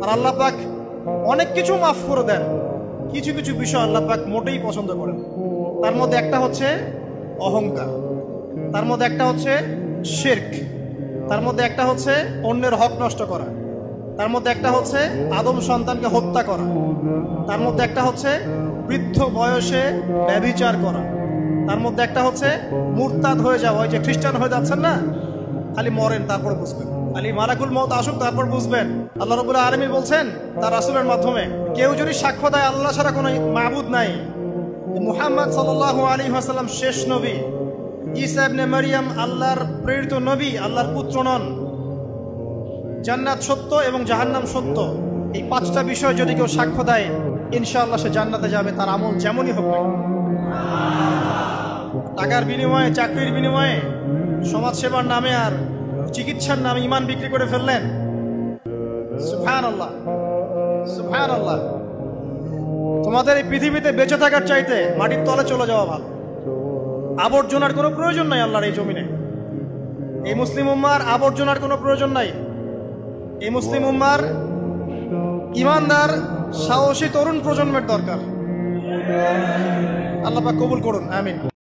আর আল্লাহ পাক অনেক কিছু মাফ করে দেন, কিছু কিছু বিষয় আল্লাহ পাক মোটেই পছন্দ করেন। তার মধ্যে একটা হচ্ছে অহংকার, তার মধ্যে একটা হচ্ছে শিরক, তার মধ্যে একটা হচ্ছে অন্যের হক নষ্ট করা, তার মধ্যে একটা হচ্ছে আদম সন্তানকে হত্যা করা, তার মধ্যে একটা হচ্ছে বৃদ্ধ বয়সে ব্যভিচার করা, তার মধ্যে একটা হচ্ছে মুরতাদ হয়ে যাওয়া। ওই যে খ্রিস্টান হয়ে যাচ্ছেন না, খালি মরেন তারপর বুঝবেন, খালি মালাকুল মউত আসুক তারপর বুঝবেন। আল্লাহ রাব্বুল আলামিন বলছেন তার রাসূলের মাধ্যমে, কেউ যদি সাক্ষ্য দেয় আল্লাহ ছাড়া কোনো মাবুদ নাই, মুহাম্মদ সাল্লাল্লাহু আলাইহি ওয়াসাল্লাম শেষ নবী, ঈসা ইবনে মারইয়াম আল্লাহর প্রেরিত নবী, আল্লাহর পুত্র নন, জান্নাত সত্য এবং জাহান্নাম সত্য, এই পাঁচটা বিষয় যদি কেউ সাক্ষ্য দেয় ইনশাআল্লাহ সে জান্নাতে যাবে, তার আমল যেমনই হোক না। টাকার বিনিময়ে, চাকরির বিনিময়ে, সমাজ সেবার নামে আর চিকিৎসার নামে ঈমান বিক্রি করে ফেললেন, সুবহানাল্লাহ সুবহানাল্লাহ। তোমাদের এই পৃথিবীতে বেঁচে থাকার চাইতে মাটির তলে চলে যাওয়া ভালো। আবর্জনার কোনো প্রয়োজন নাই আল্লাহর এই জমিনে। এই মুসলিম উম্মার আবর্জনার কোনো প্রয়োজন নাই। এই মুসলিম উম্মার ইমানদার সাহসী তরুণ প্রজন্মের দরকার। আল্লাহ পাক কবুল করুন, আমিন।